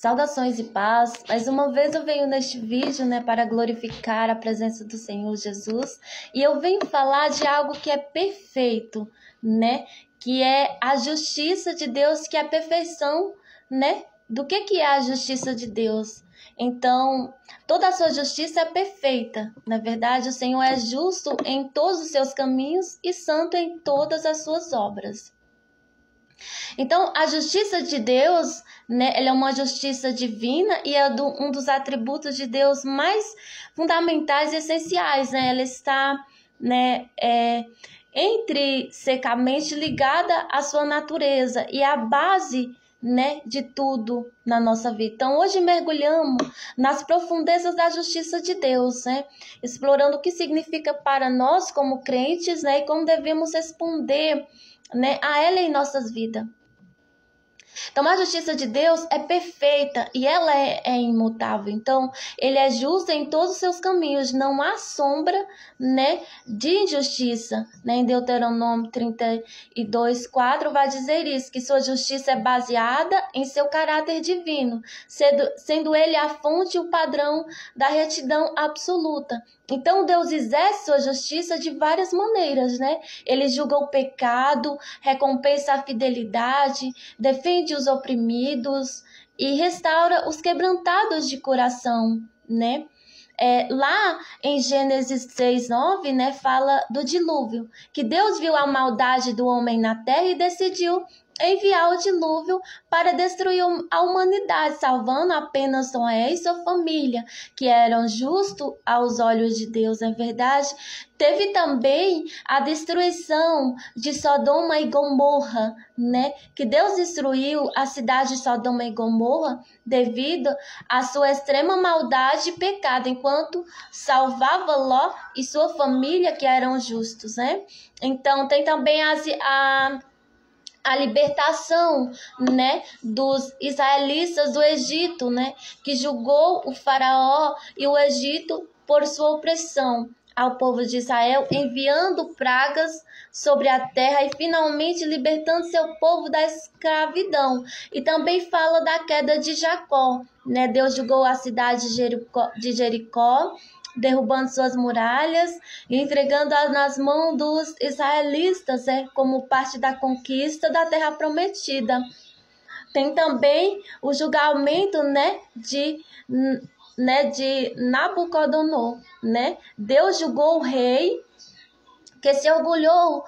Saudações e paz. Mais uma vez eu venho neste vídeo, para glorificar a presença do Senhor Jesus. E eu venho falar de algo que é perfeito, que é a justiça de Deus, que é a perfeição, do que é a justiça de Deus. Então, toda a sua justiça é perfeita. Na verdade, o Senhor é justo em todos os seus caminhos e santo em todas as suas obras. Então, a justiça de Deus, ela é uma justiça divina e é um dos atributos de Deus mais fundamentais e essenciais. Ela está intrinsecamente ligada à sua natureza e à base de tudo na nossa vida. Então, hoje mergulhamos nas profundezas da justiça de Deus, explorando o que significa para nós como crentes, e como devemos responder a ela em nossas vidas. Então, a justiça de Deus é perfeita e ela é imutável. Então, ele é justo em todos os seus caminhos. Não há sombra, de injustiça. Em Deuteronômio 32:4 vai dizer isso, que sua justiça é baseada em seu caráter divino, sendo ele a fonte e o padrão da retidão absoluta. Então, Deus exerce sua justiça de várias maneiras, Ele julga o pecado, recompensa a fidelidade, defende os oprimidos e restaura os quebrantados de coração, Lá em Gênesis 6:9, fala do dilúvio, que Deus viu a maldade do homem na terra e decidiu enviar o dilúvio para destruir a humanidade, salvando apenas Noé e sua família, que eram justos aos olhos de Deus, é verdade. Teve também a destruição de Sodoma e Gomorra, que Deus destruiu a cidade de Sodoma e Gomorra devido à sua extrema maldade e pecado, enquanto salvava Ló e sua família, que eram justos, Então, tem também a libertação, dos israelitas do Egito, que julgou o faraó e o Egito por sua opressão ao povo de Israel, enviando pragas sobre a terra e finalmente libertando seu povo da escravidão. E também fala da queda de Jacó, Deus julgou a cidade de Jericó, derrubando suas muralhas e entregando-as nas mãos dos israelitas, como parte da conquista da terra prometida. Tem também o julgamento, de Nabucodonosor, Deus julgou o rei que se orgulhou,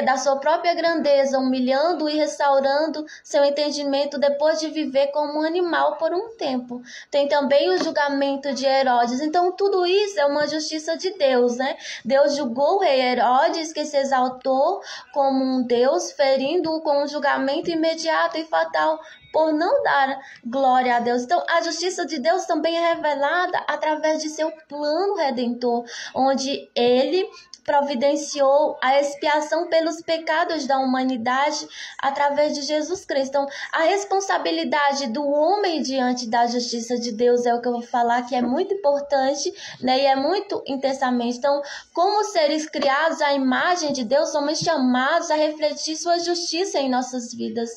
da sua própria grandeza, humilhando e restaurando seu entendimento depois de viver como um animal por um tempo. Tem também o julgamento de Herodes. Então, tudo isso é uma justiça de Deus, Deus julgou o rei Herodes, que se exaltou como um Deus, ferindo-o com um julgamento imediato e fatal, por não dar glória a Deus. Então, a justiça de Deus também é revelada através de seu plano redentor, onde ele providenciou a expiação pelos pecados da humanidade através de Jesus Cristo. Então, a responsabilidade do homem diante da justiça de Deus é o que eu vou falar, que é muito importante, e é muito intensamente. Então, como seres criados à imagem de Deus, somos chamados a refletir sua justiça em nossas vidas,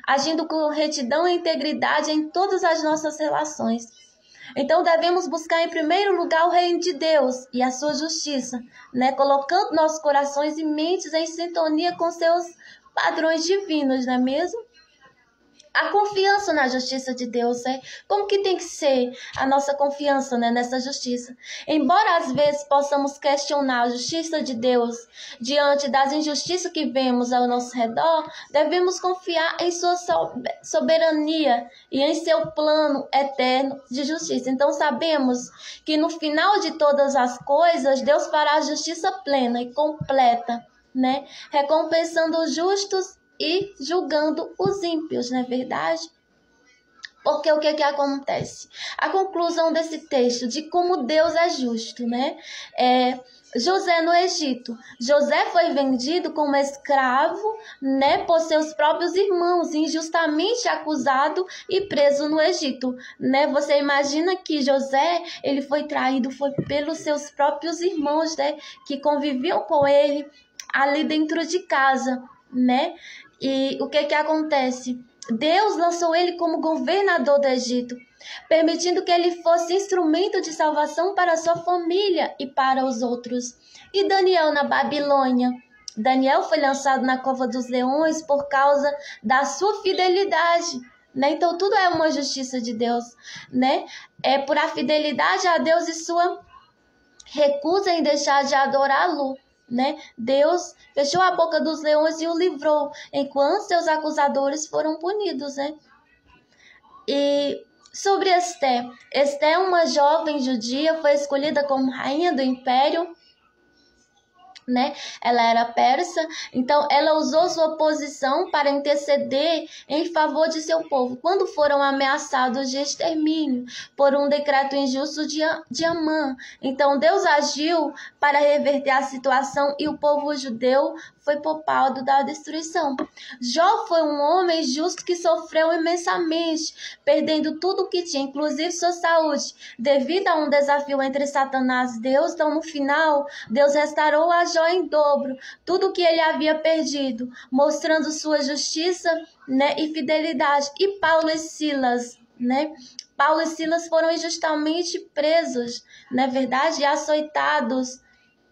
agindo com retidão e integridade em todas as nossas relações. Então, devemos buscar em primeiro lugar o reino de Deus e a sua justiça, colocando nossos corações e mentes em sintonia com seus padrões divinos, não é mesmo? A confiança na justiça de Deus, como que tem que ser a nossa confiança, nessa justiça? Embora às vezes possamos questionar a justiça de Deus diante das injustiças que vemos ao nosso redor, devemos confiar em sua soberania e em seu plano eterno de justiça. Então sabemos que no final de todas as coisas, Deus fará a justiça plena e completa, recompensando os justos e julgando os ímpios, não é verdade? Porque o que acontece? A conclusão desse texto de como Deus é justo, é José no Egito. José foi vendido como escravo, por seus próprios irmãos, injustamente acusado e preso no Egito, Você imagina que José, ele foi traído pelos seus próprios irmãos, que conviviam com ele ali dentro de casa, E o que acontece? Deus lançou ele como governador do Egito, permitindo que ele fosse instrumento de salvação para sua família e para os outros. E Daniel na Babilônia? Daniel foi lançado na cova dos leões por causa da sua fidelidade, né? Então tudo é uma justiça de Deus, né? É por a fidelidade a Deus e sua recusa em deixar de adorá-lo, né? Deus fechou a boca dos leões e o livrou, enquanto seus acusadores foram punidos, né? E sobre Esté. Esté, uma jovem judia, foi escolhida como rainha do império, né? Ela era persa, então ela usou sua posição para interceder em favor de seu povo, quando foram ameaçados de extermínio por um decreto injusto de Amã. Então Deus agiu para reverter a situação e o povo judeu foi poupado da destruição. Jó foi um homem justo que sofreu imensamente, perdendo tudo o que tinha, inclusive sua saúde, devido a um desafio entre Satanás e Deus. Então, no final, Deus restaurou a Jó em dobro tudo o que ele havia perdido, mostrando sua justiça, né, e fidelidade. E Paulo e Silas, né? Paulo e Silas foram injustamente presos, não é verdade? E açoitados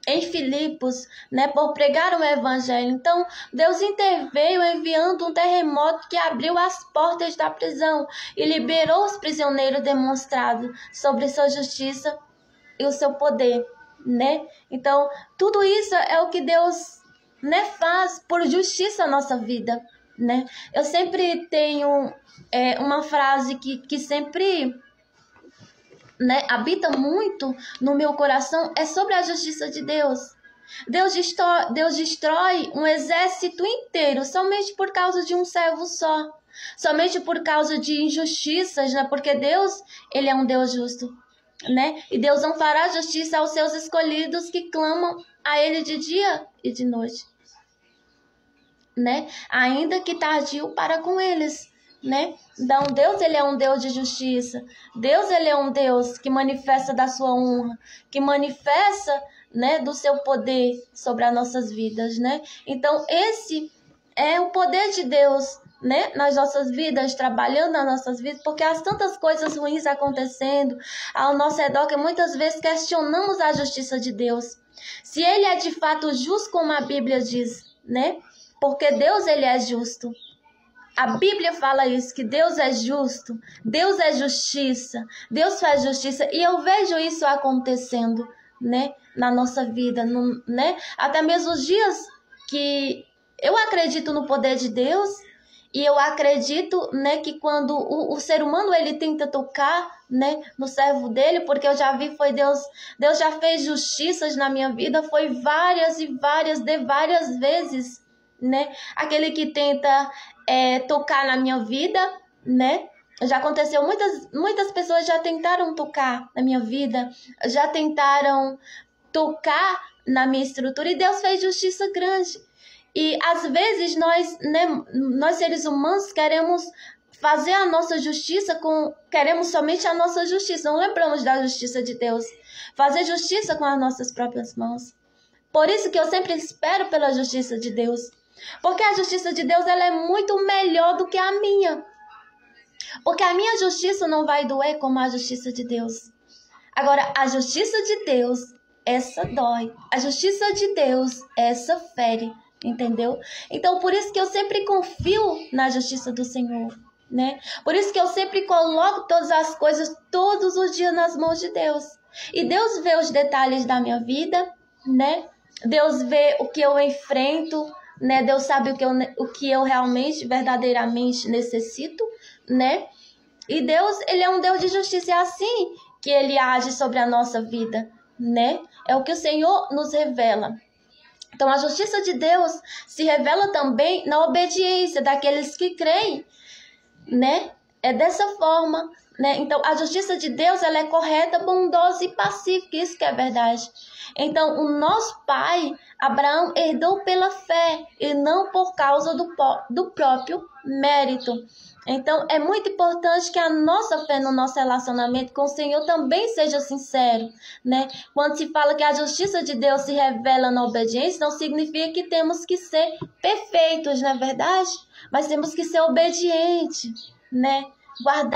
em Filipos, né, por pregar o evangelho. Então, Deus interveio enviando um terremoto que abriu as portas da prisão e liberou os prisioneiros, demonstrado sobre sua justiça e o seu poder, né? Então, tudo isso é o que Deus, né, faz por justiça na nossa vida, né? Eu sempre tenho uma frase que sempre, né, habita muito no meu coração, é sobre a justiça de Deus. Deus destrói um exército inteiro somente por causa de um servo só, somente por causa de injustiças, né? Porque Deus, ele é um Deus justo, né? E Deus não fará justiça aos seus escolhidos que clamam a ele de dia e de noite, né? Ainda que tardio para com eles, né? Então Deus, ele é um Deus de justiça. Deus, ele é um Deus que manifesta da sua honra, que manifesta, né, do seu poder sobre as nossas vidas, né? Então esse é o poder de Deus, né, nas nossas vidas, trabalhando nas nossas vidas, porque há tantas coisas ruins acontecendo ao nosso redor que muitas vezes questionamos a justiça de Deus. Se ele é de fato justo, como a Bíblia diz, né? Porque Deus, ele é justo. A Bíblia fala isso, que Deus é justo, Deus é justiça, Deus faz justiça, e eu vejo isso acontecendo, né, na nossa vida, né, até mesmo os dias que eu acredito no poder de Deus, e eu acredito, né, que quando o ser humano, ele tenta tocar, né, no servo dele, porque eu já vi, foi Deus já fez justiças na minha vida, foi várias e várias, de várias vezes, né, aquele que tenta tocar na minha vida, né? Já aconteceu, muitas pessoas já tentaram tocar na minha vida, já tentaram tocar na minha estrutura, e Deus fez justiça grande. E às vezes nós, né, nós seres humanos queremos fazer a nossa justiça queremos somente a nossa justiça, não lembramos da justiça de Deus, fazer justiça com as nossas próprias mãos. Por isso que eu sempre espero pela justiça de Deus. Porque a justiça de Deus, ela é muito melhor do que a minha. Porque a minha justiça não vai doer como a justiça de Deus. Agora, a justiça de Deus, essa dói. A justiça de Deus, essa fere. Entendeu? Então, por isso que eu sempre confio na justiça do Senhor, né? Por isso que eu sempre coloco todas as coisas, todos os dias, nas mãos de Deus. E Deus vê os detalhes da minha vida, né? Deus vê o que eu enfrento, né? Deus sabe o que eu realmente, verdadeiramente necessito, né? E Deus, ele é um Deus de justiça, é assim que ele age sobre a nossa vida, né? É o que o Senhor nos revela. Então, a justiça de Deus se revela também na obediência daqueles que creem, né? É dessa forma, né? Então, a justiça de Deus, ela é correta, bondosa e pacífica, isso que é verdade. Então, o nosso pai, Abraão, herdou pela fé e não por causa do próprio mérito. Então, é muito importante que a nossa fé no nosso relacionamento com o Senhor também seja sincero, né? Quando se fala que a justiça de Deus se revela na obediência, não significa que temos que ser perfeitos, não é verdade? Mas temos que ser obedientes, né? Guardar